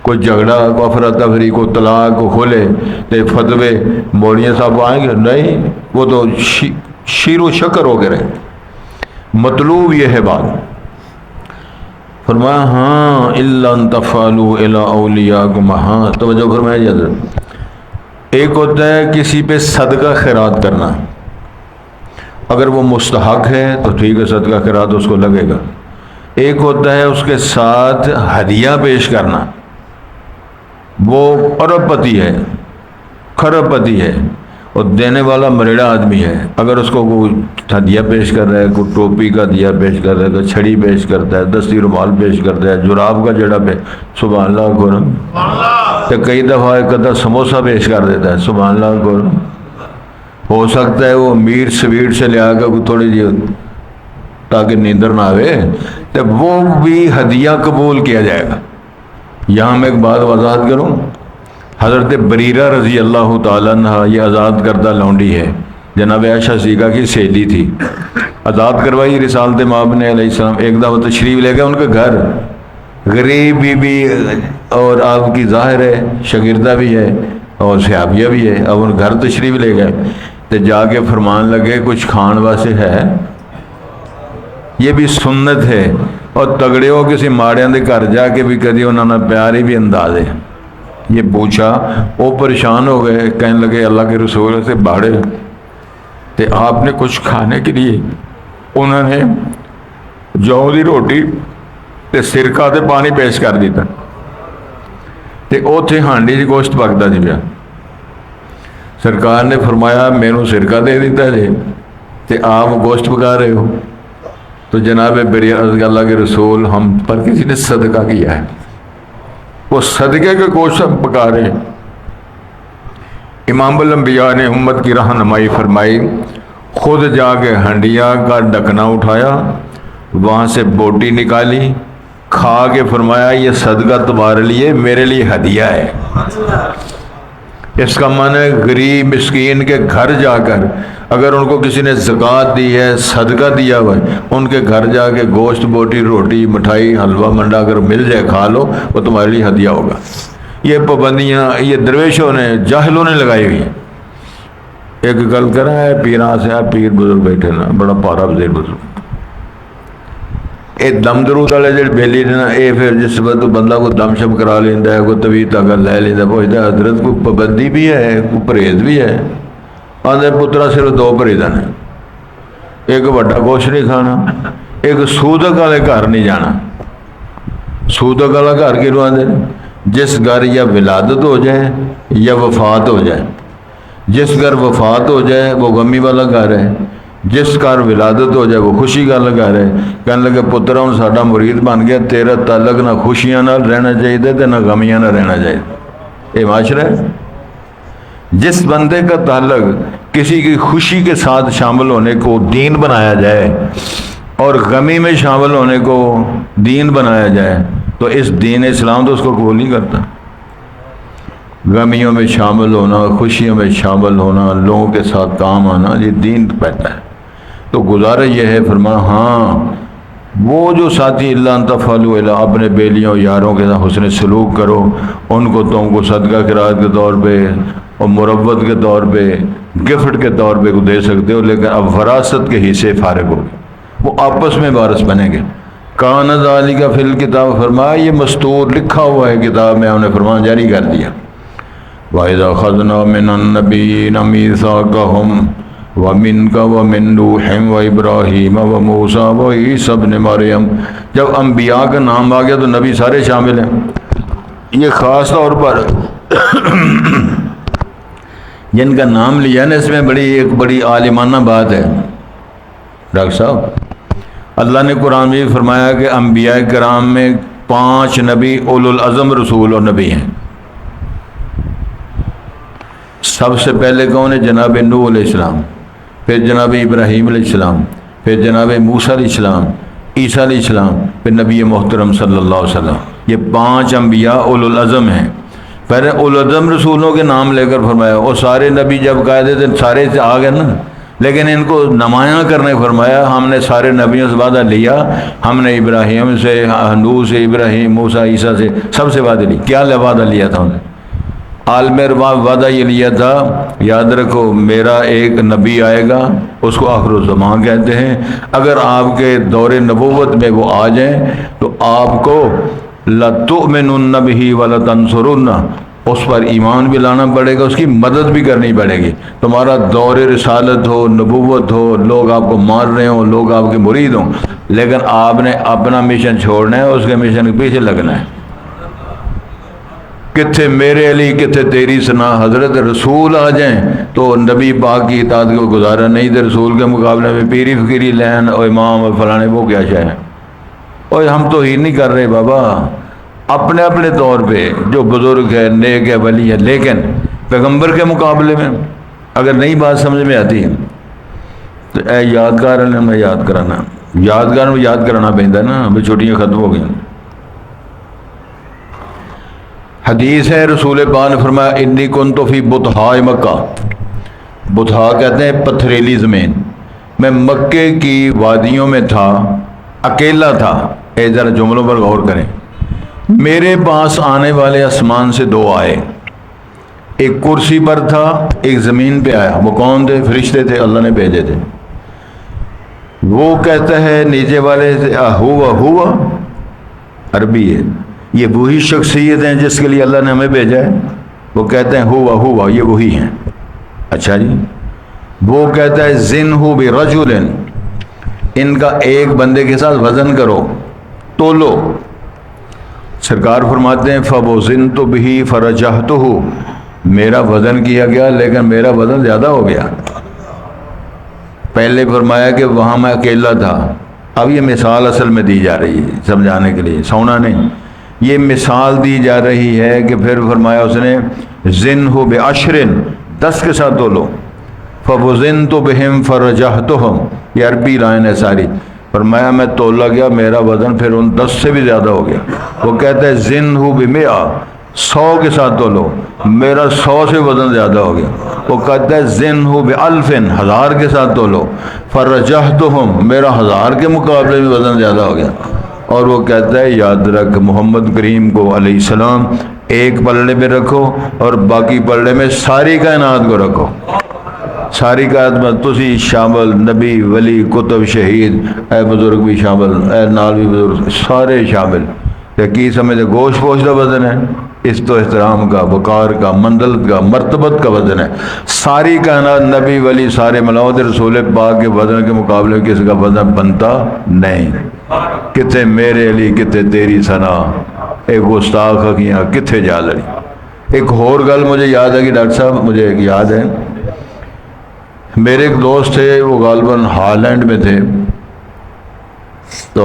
کوئی جھگڑا، کو افراتفری، کو طلاق، کو کھولے تو فتوے مولوی صاحب آئیں گے؟ نہیں، وہ تو شیر و شکر ہو کے رہے۔ مطلوب یہ ہے بات، فرمایا ہاں الا ان تفعلوا الى اولیاءکم، ہاں توجہ فرمائے حضرت، ایک ہوتا ہے کسی پہ صدقہ خیرات کرنا، اگر وہ مستحق ہے تو ٹھیک ہے صدقہ خیرات اس کو لگے گا۔ ایک ہوتا ہے اس کے ساتھ ہدیہ پیش کرنا، وہ ارب پتی ہے، کھرب پتی ہے اور دینے والا مریڑا آدمی ہے، اگر اس کو کوئی ہدیہ پیش کر رہا ہے، کوئی ٹوپی کا ہدیہ پیش کر رہا ہے، کوئی چھڑی پیش کرتا ہے، دستی رومال پیش کرتا ہے، جراب کا جڑا پہ، سبحان اللہ قرآن، تو کئی دفعہ ایک ادھا سموسہ پیش کر دیتا ہے، سبحان اللہ قرآن۔ ہو سکتا ہے وہ امیر سویٹ سے لے آ کر تھوڑی جی تاکہ نیندر نہ آوے، تو وہ بھی ہدیہ قبول کیا جائے گا۔ یہاں میں ایک بات وضاحت کروں، حضرت بریرہ رضی اللہ تعالیٰ عنہ یہ آزاد کردہ لونڈی ہے، جناب عائشہ صدیقہ کی سہیلی تھی، آزاد کروائی رسالت مآب نے علیہ السلام۔ ایک دفعہ تشریف لے گئے ان کا گھر، غریب بی اور آپ کی ظاہر ہے شاگردہ بھی ہے اور صحابیہ بھی ہے، اب ان گھر تشریف لے گئے تو جا کے فرمان لگے کچھ کھان واسطے ہے؟ یہ بھی سنت ہے، اور تگڑے ہو کسی ماڑیاں دے گھر جا کے بھی کدی انہوں نے پیاری بھی اندازے یہ پوچھا، وہ پریشان ہو گئے، کہنے لگے اللہ کے رسول سے باڑے تے آپ نے کچھ کھانے کے لیے انہوں نے جو دی روٹی تے سرکہ تے پانی پیش کر دیتا تے اوتھے ہانڈی دی گوشت پکدا سی پیا۔ سرکار نے فرمایا مینوں سرکہ دے دیتا ہے تے آپ گوشت پکا رہے ہو؟ تو جناب بریرہ اللہ کے رسول ہم پر کسی نے صدقہ کیا ہے، وہ صدقے کے گوشت ہم پکا رہے ہیں۔ امام الانبیاء نے امت کی رہنمائی فرمائی، خود جا کے ہنڈیا کا ڈھکنا اٹھایا، وہاں سے بوٹی نکالی، کھا کے فرمایا یہ صدقہ تمہارے لیے میرے لیے ہدیہ ہے۔ اس کا معنی ہے غریب مسکین کے گھر جا کر اگر ان کو کسی نے زکوٰۃ دی ہے، صدقہ دیا ہوا ہے، ان کے گھر جا کے گوشت بوٹی روٹی مٹھائی حلوہ منڈا اگر مل جائے کھا لو، وہ تمہارے لیے ہدیہ ہوگا۔ یہ پابندیاں یہ درویشوں نے جاہلوں نے لگائی ہوئی۔ ایک گل کرا ہے پیراں سے، پیر بزرگ بیٹھے نا، بڑا پارا وزیر بزرگ، یہ دم درود والے جڑے بیلی نے نا، یہ پھر جس وقت بندہ کو دم شم کرا لینا ہے، کوئی طویل طاقت لے لینا، پوچھتا حضرت کوئی پابندی بھی ہے، کوئی پرہیز بھی ہے؟ آدھے پترا صرف دو پرہیز ہیں، ایک وڈا گوشت نہیں کھانا، ایک سودک والے گھر نہیں جانا۔ سودک والا گھر کیوں آدھے؟ جس گھر یا ولادت ہو جائے یا وفات ہو جائے۔ جس گھر وفات ہو جائے وہ غمی والا گھر ہے، جس گھر ولادت ہو جائے وہ خوشی والا گھر ہے۔ کہنے لگے پتر ہوں ساڈا مرید بن گیا، تیرا تعلق نہ خوشیاں نہ رہنا چاہیے تے نہ غمیاں نہ رہنا چاہیے۔ یہ معاشرہ ہے۔ جس بندے کا تعلق کسی کی خوشی کے ساتھ شامل ہونے کو دین بنایا جائے اور غمی میں شامل ہونے کو دین بنایا جائے تو اس دین اسلام تو اس کو قبول نہیں کرتا۔ غمیوں میں شامل ہونا، خوشیوں میں شامل ہونا، لوگوں کے ساتھ کام آنا، یہ دین کہتا ہے۔ تو گزارا یہ ہے، فرمایا ہاں وہ جو ساتھی اللہ ان تفعلوا الی اپنے بیلیوں یاروں کے ساتھ حسن سلوک کرو، ان کو تم کو صدقہ خیرات کے طور پہ اور مروت کے طور پہ گفٹ کے طور پہ کو دے سکتے ہو، لیکن اب وراثت کے حصے فارغ ہو گئے، وہ آپس میں وارث بنیں گے۔ کان ذالک فی الکتاب، فرمایا یہ مستور لکھا ہوا ہے کتاب میں، انہیں فرمان جاری کر دیا۔ وَإِذَا أَخَذْنَا مِنَ النَّبِيِّينَ مِيثَاقَهُمْ وَمِنْكَ وَمِنْ نُوحٍ وَإِبْرَاهِيمَ وَمُوسَىٰ وَعِيسَىٰ ابْنِ مریم۔ جب انبیاء کا نام آ گیا تو نبی سارے شامل ہیں۔ یہ خاص طور پر جن کا نام لیا نا، اس میں ایک بڑی عالمانہ بات ہے ڈاکٹر صاحب۔ اللہ نے قرآن میں فرمایا کہ انبیاء کرام میں 5 نبی اولو العزم رسول اور نبی ہیں۔ سب سے پہلے کون ہے؟ جناب نوح علیہ السلام، پھر جناب ابراہیم علیہ السلام، پھر جناب موسیٰ علیہ السلام، عیسیٰ علیہ السلام، پھر نبی محترم صلی اللہ علیہ وسلم۔ یہ 5 انبیاء اولو العزم ہیں۔ پہلے اولو العزم رسولوں کے نام لے کر فرمایا، اور سارے نبی جب قاعدے تھے سارے سے آ گئے نا، لیکن ان کو نمایاں کرنے فرمایا، ہم نے سارے نبیوں سے وعدہ لیا، ہم نے ابراہیم سے، نوح سے، ابراہیم، موسیٰ، عیسیٰ سے، سب سے وعدہ لی۔ کیا وعدہ لیا تھا انہوں نے؟ عالم وعدہ یہ لیا تھا، یاد رکھو میرا ایک نبی آئے گا، اس کو آخر الزمان کہتے ہیں، اگر آپ کے دور نبوت میں وہ آ جائیں تو آپ کو لَتُؤْمِنُنَّ بِهِ وَلَتَنْصُرُنَّ، اس پر ایمان بھی لانا پڑے گا، اس کی مدد بھی کرنی پڑے گی۔ تمہارا دور رسالت ہو، نبوت ہو، لوگ آپ کو مار رہے ہوں، لوگ آپ کے مرید ہوں، لیکن آپ نے اپنا مشن چھوڑنا ہے، اس کے مشن کے پیچھے لگنا ہے۔ کتنے میرے علی کتنے تیری سنا، حضرت رسول آ جائیں تو نبی پاک کی اطاعت کو گزارا نہیں، تو رسول کے مقابلے میں پیری فقیری لین اور امام اور فلانے وہ کیا شے ہیں۔ اور ہم تو ہی نہیں کر رہے بابا، اپنے اپنے طور پہ جو بزرگ ہے، نیک ہے، ولی ہے، لیکن پیغمبر کے مقابلے میں اگر نئی بات سمجھ میں آتی ہے تو اے یادگار ہے، میں یاد کرانا، یادگار میں یاد کرانا پہنتا ہے نا، ابھی چھٹیاں ختم ہو گئی۔ حدیث ہے رسول پاک نے فرمایا انی کنت فی بطحاء مکہ، بطحاء کہتے ہیں پتھریلی زمین، میں مکے کی وادیوں میں تھا، اکیلا تھا۔ اے ذرا جملوں پر غور کریں، میرے پاس آنے والے آسمان سے دو آئے، ایک کرسی پر تھا، ایک زمین پہ آیا۔ وہ کون تھے؟ فرشتے تھے، اللہ نے بھیجے تھے۔ وہ کہتا ہے نیچے والے سے ہوا عربی ہے، یہ وہی شخصیت ہیں جس کے لیے اللہ نے ہمیں بھیجا ہے؟ وہ کہتے ہیں ہوا یہ وہی ہیں۔ اچھا جی، وہ کہتا ہے زنہ برجل، ان کا ایک بندے کے ساتھ وزن کرو، تولو۔ سرکار فرماتے ہیں فوزنت بہ فرجحتہ، میرا وزن کیا گیا لیکن میرا وزن زیادہ ہو گیا۔ پہلے فرمایا کہ وہاں میں اکیلا تھا، اب یہ مثال اصل میں دی جا رہی ہے سمجھانے کے لیے، سونا نہیں، یہ مثال دی جا رہی ہے کہ پھر فرمایا اس نے زنہ بعشر، 10 کے ساتھ تولو، فوزنت بہم فرجحتہم، یہ عربی لائن ہے ساری۔ فرمایا میں تولا گیا، میرا وزن پھر ان 10 سے بھی زیادہ ہو گیا۔ وہ کہتا ہے زنہ بمئہ، 100 کے ساتھ تولو، میرا 100 سے وزن زیادہ ہو گیا۔ وہ کہتا ہے زنہ بألف، 1000 کے ساتھ تولو، فرجحتہم، میرا 1000 کے مقابلے میں وزن زیادہ ہو گیا۔ اور وہ کہتا ہے یاد رکھ محمد کریم کو علیہ السلام ایک پلڑے میں رکھو اور باقی پلڑے میں ساری کائنات کو رکھو، ساری کائنات میں تسی شامل، نبی ولی کتب شہید، اے بزرگ بھی شامل، اے نال بھی بزرگ، سارے شامل۔ کی سمجھے گوشت پوش کا وزن ہے، اس تو احترام کا، وقار کا، منزلت کا، مرتبت کا وزن ہے۔ ساری کائنات نبی ولی سارے ملاؤ رسول پاک کے وزن کے مقابلے میں کسی کا وزن بنتا نہیں۔ کتنے میرے علی کتنے تیری ثنا، ایک گستاخ اکھیاں کتنے جا لڑی۔ ایک اور گل مجھے یاد ہے کہ ڈاکٹر صاحب مجھے ایک یاد ہے، میرے ایک دوست تھے، وہ غالباً ہالینڈ میں تھے، تو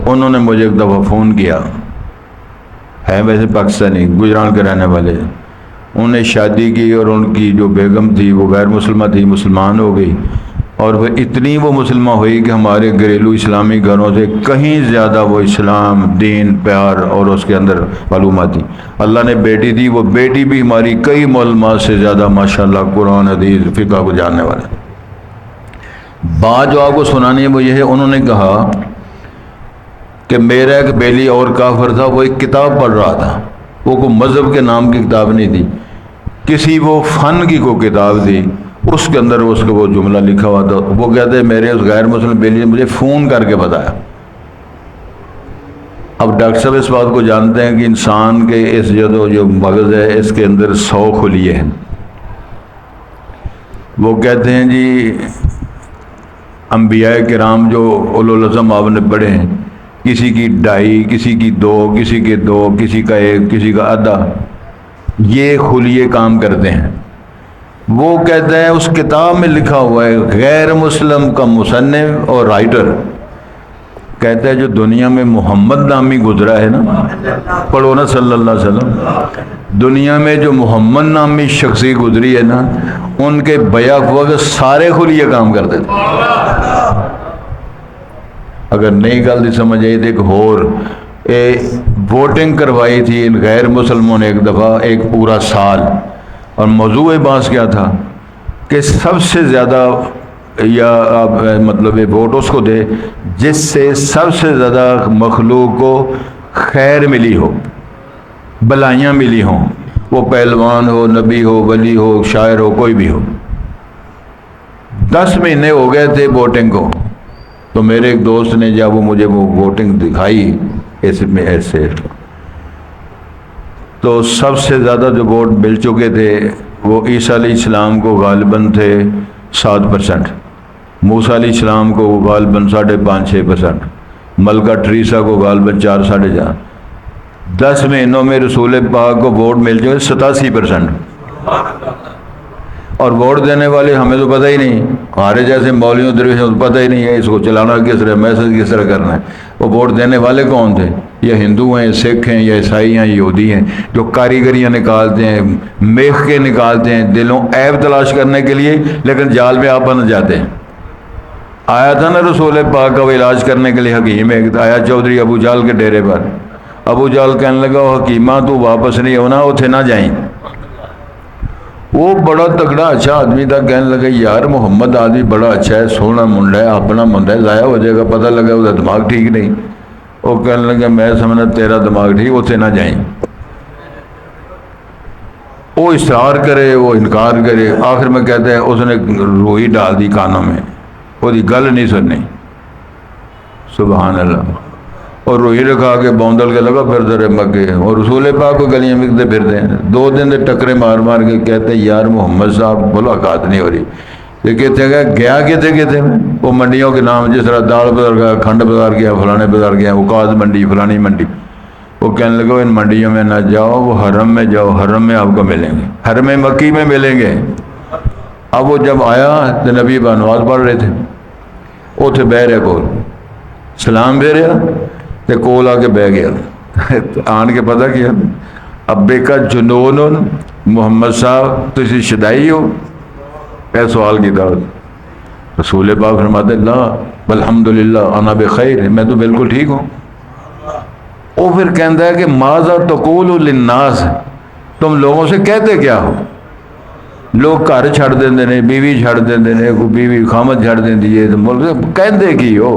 انہوں نے مجھے ایک دفعہ فون کیا، ہے ویسے پاکستانی، گجران کے رہنے والے، انہوں نے شادی کی اور ان کی جو بیگم تھی وہ غیر مسلمہ تھی، مسلمان ہو گئی، اور وہ اتنی وہ مسلمہ ہوئی کہ ہمارے گھریلو اسلامی گھروں سے کہیں زیادہ وہ اسلام، دین، پیار اور اس کے اندر معلومات تھی۔ اللہ نے بیٹی دی، وہ بیٹی بھی ہماری کئی معلومات سے زیادہ ماشاءاللہ قرآن حدیث فقہ کو جاننے والا۔ بات جو آپ کو سنانی ہے وہ یہ ہے، انہوں نے کہا کہ میرا ایک بیلی اور کافر تھا، وہ ایک کتاب پڑھ رہا تھا، وہ کوئی مذہب کے نام کی کتاب نہیں تھی، کسی وہ فن کی کوئی کتاب تھی، اس کے اندر اس کا وہ جملہ لکھا ہوا تھا۔ وہ کہتے ہیں میرے اس غیر مسلم بیلی نے مجھے فون کر کے بتایا۔ اب ڈاکٹر صاحب اس بات کو جانتے ہیں کہ انسان کے اس جو مغز ہے اس کے اندر 100 خلیے ہیں۔ وہ کہتے ہیں جی انبیاء کرام جو اولو العزم آپ نے پڑھے ہیں، کسی کی 2.5، کسی کی 2، کسی کے 2، کسی کا 1، کسی کا آدھا، یہ خلیے کام کرتے ہیں۔ وہ کہتے ہیں اس کتاب میں لکھا ہوا ہے، غیر مسلم کا مصنف اور رائٹر کہتا ہے جو دنیا میں محمد نامی گزرا ہے نا، پڑھو نا صلی اللہ علیہ وسلم، دنیا میں جو محمد نامی شخصی گزری ہے نا، ان کے بیک وقت سارے خلیے کام کرتے تھے۔ اگر نئی گل دی سمجھ آئی تو ایک اور ووٹنگ کروائی تھی ان غیر مسلموں نے ایک دفعہ، ایک پورا سال، اور موضوع بحث کیا تھا کہ سب سے زیادہ یا آپ مطلب ووٹ اس کو دے جس سے سب سے زیادہ مخلوق کو خیر ملی ہو، بلائیاں ملی ہوں، وہ پہلوان ہو، نبی ہو، ولی ہو، شاعر ہو، کوئی بھی ہو۔ 10 مہینے ہو گئے تھے ووٹنگ کو، تو میرے ایک دوست نے جب وہ مجھے وہ ووٹنگ دکھائی اس میں ایسے، تو سب سے زیادہ جو ووٹ مل چکے تھے وہ عیسیٰ علیہ السلام کو غالباً تھے 7%، موسیٰ علیہ السلام کو غالباً 5.5-6%، ملکہ ٹریسا کو غالباً 4-4.5۔ 10 مہینوں میں رسول پاک کو ووٹ مل چکے 87%، اور ووٹ دینے والے ہمیں تو پتہ ہی نہیں، ہمارے جیسے مولویوں درویشوں تو پتہ ہی نہیں ہے اس کو چلانا کس طرح، میسج کس طرح کرنا ہے۔ وہ ووٹ دینے والے کون تھے؟ یا ہندو ہیں، سکھ ہیں، یا عیسائی ہیں، یہودی ہیں، جو کاریگریاں نکالتے ہیں، میخ کے نکالتے ہیں دلوں عیب تلاش کرنے کے لیے، لیکن جال میں آپ بن جاتے ہیں۔ آیا تھا نا رسول پاک کا وہ علاج کرنے کے لیے حکیم ایک آیا چودھری ابو جال کے ڈیرے پر، ابو جہل کہنے لگا حکیمہ تو واپس نہیں ہونا، اتنے نہ جائیں۔ وہ بڑا تگڑا اچھا آدمی تھا، کہنے لگا یار محمد آدمی بڑا اچھا ہے، سونا منڈا ہے، اپنا منڈا ہے، ضائع ہو جائے گا، پتہ لگا وہ دماغ ٹھیک نہیں۔ وہ کہنے لگا میں سمجھا تیرا دماغ ٹھیک، اتنے نہ جائیں۔ وہ اصرار کرے، وہ انکار کرے، آخر میں کہتے ہیں اس نے روئی ڈال دی کانوں میں، وہ دی گل نہیں سننی۔ سبحان اللہ۔ اور روئی رکھا کے بوندل کے لگا پھر در مکے، اور رسول پاک کو گلیاں مکتے پھرتے ہیں۔ 2 دن دے ٹکرے مار مار کے کہتے ہیں یار محمد صاحب ملاقات نہیں ہو رہی۔ یہ کہتے ہیں گیا کہتے ہیں وہ منڈیوں کے نام، جس طرح دال بازار گیا، کھنڈ بازار گیا، فلانے بازار گیا، اوقات منڈی، فلانی منڈی۔ وہ کہنے لگا ان منڈیوں میں نہ جاؤ، وہ حرم میں جاؤ، حرم میں آپ کو ملیں گے، حرم مکی میں ملیں گے۔ اب وہ جب آیا تو نبی با نماز پڑھ رہے تھے، اتنے بہ رہے کول، سلام پھیریا تو کول آ کے بہ گیا۔ آن کے پتہ کیا ابے کا جنون محمد صاحب تسی شدائی ہو؟ اے سوال کی دعوت۔ رسول پاک فرماتے اللہ الحمدللہ انا بخیر، میں تو بالکل ٹھیک ہوں۔ وہ پھر کہتا ہے کہ ماذا تقول للناس، تم لوگوں سے کہتے کیا ہو؟ لوگ گھر چھڑ دیندے نے، بیوی چھڑ دیندے نے، کوئی بیوی خامد چھڑ دیندی ہے، ملک کہتے کی ہو؟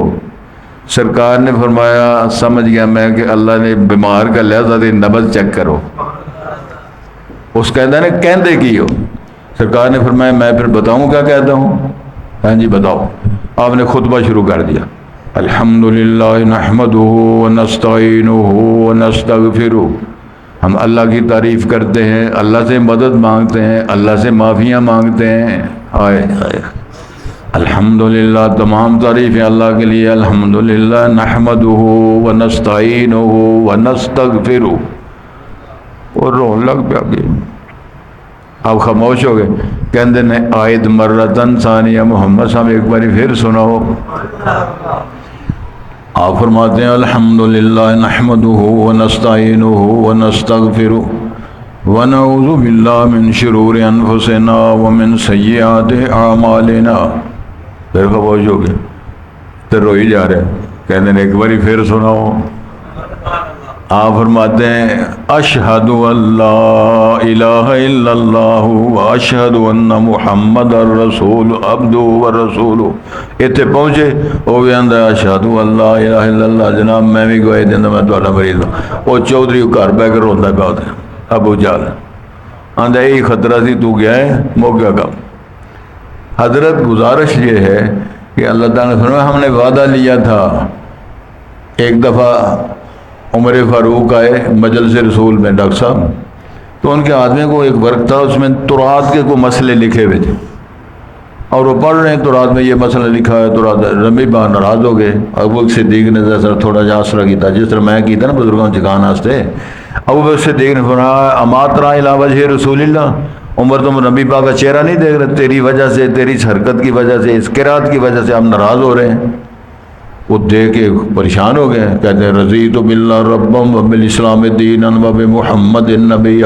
سرکار نے فرمایا سمجھ گیا میں کہ اللہ نے بیمار کا لہذا دے نبض چیک کرو۔ اس کہتا ہے نا کہتے کی ہو؟ سرکار نے فرمایا میں پھر بتاؤں کیا کہتا ہوں؟ ہاں جی بتاؤ۔ آپ نے خطبہ شروع کر دیا، الحمدللہ نحمدہ ونستعینہ ونستغفرہ، ہم اللہ کی تعریف کرتے ہیں، اللہ سے مدد مانگتے ہیں، اللہ سے معافیاں مانگتے ہیں۔ آئے آئے الحمدللہ تمام تعریفیں اللہ کے لیے، الحمدللہ نحمدہ ونستعینہ ونستغفرہ۔ اور رون لگ پیا گئی، آپ خاموش ہو گئے۔ کہندے نے آیت مرتن ثانیہ محمد صاحب ایک باری پھر سناؤ۔ آپ فرماتے ہیں الحمدللہ نحمدہ ونستعینہ ونستغفرہ ونعوذ باللہ من شرور انفسنا ومن سیئات اعمالنا۔ پھر خاموش ہو گئے، پھر روئی جا رہے، کہتے ہیں ایک باری پھر سناؤ۔ آپ فرماتے ہیں اشہد ان لا الہ الا اللہ واشہد ان محمد الرسول عبدہ ورسولہ۔ اتنے پہنچے وہ بھی آندا اشہد ان لا الہ الا اللہ، جناب میں بھی گواہی دینا میں تہاڈا مریض ہوں۔ وہ چودھری گھر بیٹھ کے روندا پیا ہوتا ہے، ابو جہل آندا یہی خطرہ سی تو گیا ہے مک گیا کام۔ حضرت گزارش یہ ہے کہ اللہ تعالیٰ نے فرمایا ہم نے وعدہ لیا تھا۔ ایک دفعہ عمر فاروق آئے مجلس رسول میں ڈاکٹر صاحب، تو ان کے آدمی کو ایک ورق تھا، اس میں تورات کے کوئی مسئلے لکھے ہوئے تھے، اور وہ پڑھ رہے ہیں تورات میں یہ مسئلہ لکھا ہے۔ تورات ربی با ناراض ہو گئے، ابو بکر صدیق نے ذرا تھوڑا جا آسرا کیتا، جس طرح میں کیتا نا بزرگوں چکان واسطے۔ ابو بکر صدیق نے فرمایا اما تری الی وجہ رسول اللہ، عمر تم نبی پاک کا چہرہ نہیں دیکھ رہے؟ تیری وجہ سے، تیری اس حرکت کی وجہ سے، اس قرات کی وجہ سے ہم ناراض ہو رہے ہیں۔ وہ دیکھ کے پریشان ہو گئے، کہتے ہیں رضیت باللہ ربا وبالاسلام دینا وبمحمد النبی،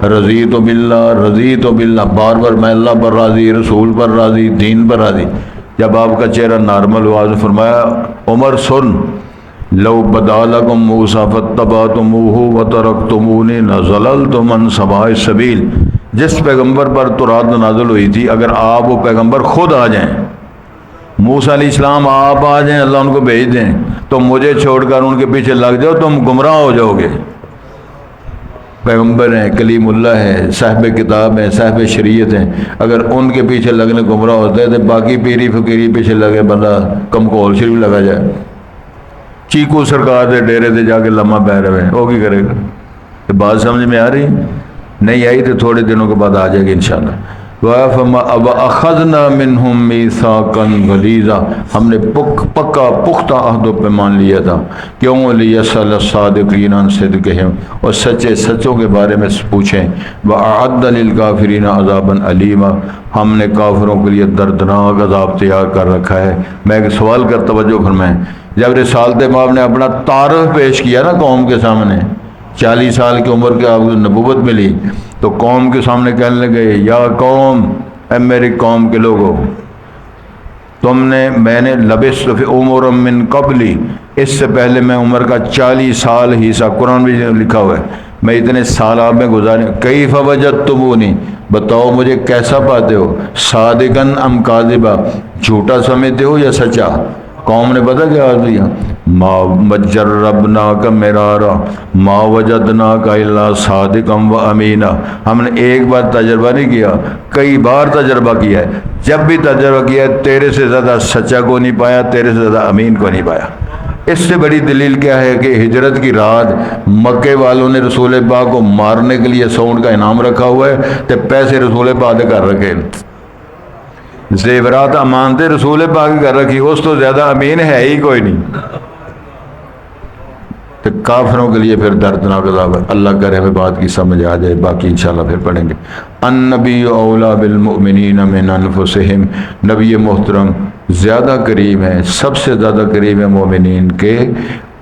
رضیت باللہ، بار بار میں اللہ پر راضی، رسول پر راضی، دین پر راضی۔ جب آپ کا چہرہ نارمل ہوا تو فرمایا عمر سن، لو بدا لکم موسیٰ فاتبعتموہ وترکتمونی لضللتم عن سواء السبیل۔ جس پیغمبر پر تورات نازل ہوئی تھی، اگر آپ وہ پیغمبر خود آ جائیں، موسیٰ علیہ السلام آپ آ جائیں، اللہ ان کو بھیج دیں، تو مجھے چھوڑ کر ان کے پیچھے لگ جاؤ، تم گمراہ ہو جاؤ گے۔ پیغمبر ہیں، کلیم اللہ ہیں، صاحب کتاب ہیں، صاحب شریعت ہیں، اگر ان کے پیچھے لگنے گمراہ ہوتا ہے تو باقی پیری فقیری پیچھے لگے بندہ کمکول شریف لگا جائے۔ چیکو سرکار دے ڈیرے دے جا کے لمحہ بہ رہے ہیں، وہ کی کرے گا؟ یہ بات سمجھ میں آ رہی؟ نہیں آئی تو تھوڑے دنوں کے بعد آ جائے گی انشاءاللہ۔ اب اخذنا منہم میثاقا غلیظا، ہم نے پکا پختہ عہد و پیمان لیا تھا، کیوں لیسأل الصادقین عن صدقہم، اور سچے سچوں کے بارے میں پوچھیں، وأعد للکافرین عذابا علیما، ہم نے کافروں کے لیے دردناک عذاب تیار کر رکھا ہے۔ میں ایک سوال کر توجہ فرمائیں، جب رسالت مآب نے اپنا تعارف پیش کیا نا قوم کے سامنے، 40 سال کی عمر کے آپ کو نبوت ملی، تو قوم کے سامنے کہنے لگے یا قوم، اے میری قوم کے لوگوں، میں نے لبثت فی امور من قبلی، اس سے پہلے میں عمر کا 40 سال حصہ قرآن میں لکھا ہوا ہے، میں اتنے سال آپ میں گزارے، کیف وجدتمونی، بتاؤ مجھے کیسا پاتے ہو، صادقاً ام کاذبا، جھوٹا سمجھتے ہو یا سچا؟ قوم نے پتہ کیا دیا، ما جربناک مرارا ما وجدناک الا صادقا و امینا، ہم نے ایک بار تجربہ نہیں کیا، کئی بار تجربہ کیا ہے، جب بھی تجربہ کیا ہے تیرے سے زیادہ سچا کو نہیں پایا، تیرے سے زیادہ امین کو نہیں پایا۔ اس سے بڑی دلیل کیا ہے کہ ہجرت کی رات مکے والوں نے رسول پاک کو مارنے کے لیے سونڈ کا انعام رکھا ہوا ہے، تو پیسے رسول پاک نے کر رکھے، زیورات امانتیں رسول پاک کی کر رکھی، اس تو زیادہ امین ہے ہی کوئی نہیں۔ تو کافروں کے لیے پھر دردناک عذاب ہے، اللہ کرے ہمیں بات کی سمجھ آ جائے، باقی انشاءاللہ پھر پڑھیں گے۔ النبی اولا بالمؤمنین من انفسہم، نبی محترم زیادہ قریب ہے، سب سے زیادہ قریب ہے مومنین کے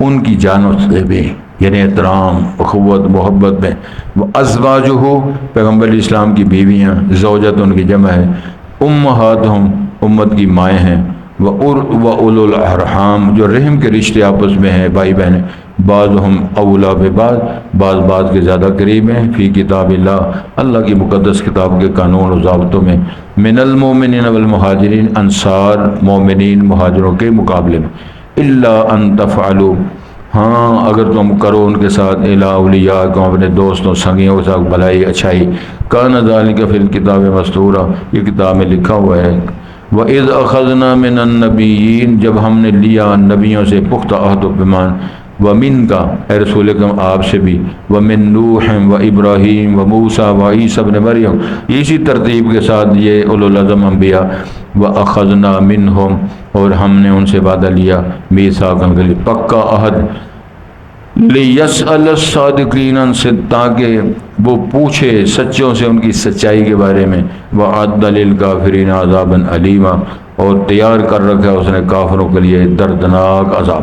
ان کی جانوں سے بھی، یعنی احترام، اخوت، محبت میں۔ وہ ازواجہ، پیغمبر علیہ السلام کی بیویاں، زوجت ان کی جمع ہے، امہاتہم امت کی مائیں ہیں، وَأُولُو الْأَرْحَامِ جو رحم کے رشتے آپس میں ہیں، بھائی بہنیں، بعضہم اولا ببعض، بعض کے زیادہ قریب ہیں، فی کتاب اللہ، اللہ کی مقدس کتاب کے قانون و ضابطوں میں، من المؤمنین والمہاجرین، انصار مومنین مہاجروں کے مقابلے میں، الا ان تفعلوا، ہاں اگر تم کرو ان کے ساتھ، الی اولیاءکم اپنے دوستوں سنگیوں کے ساتھ بھلائی اچھائی، کان ذالک فی الکتاب مستورا، یہ کتاب میں لکھا ہوا ہے۔ وَإِذْ أَخَذْنَا مِنَ النَّبِيِّينَ جب ہم نے لیا نبیوں سے پختہ عہد و پیمان، وَمِن کا اے رسول اکرم آپ سے بھی، وَمِن نوح وَإِبْرَاهِيمَ وَمُوسَى وَعِيسَى ابْنِ مریم، اسی ترتیب کے ساتھ یہ اولو العزم انبیاء، وَأَخَذْنَا مِنْهُمْ اور ہم نے ان سے وعدہ لیا، میثاقاً کے لیے پکا عہد، لِيَسْأَلَ الصَّادِقِينَ عَنْ صِدْقِهِمْ تاکہ وہ پوچھے سچوں سے ان کی سچائی کے بارے میں، وَأَعَدَّ لِلْكَافِرِينَ عَذَابًا أَلِيمًا اور تیار کر رکھا ہے اس نے کافروں کے لیے دردناک عذاب۔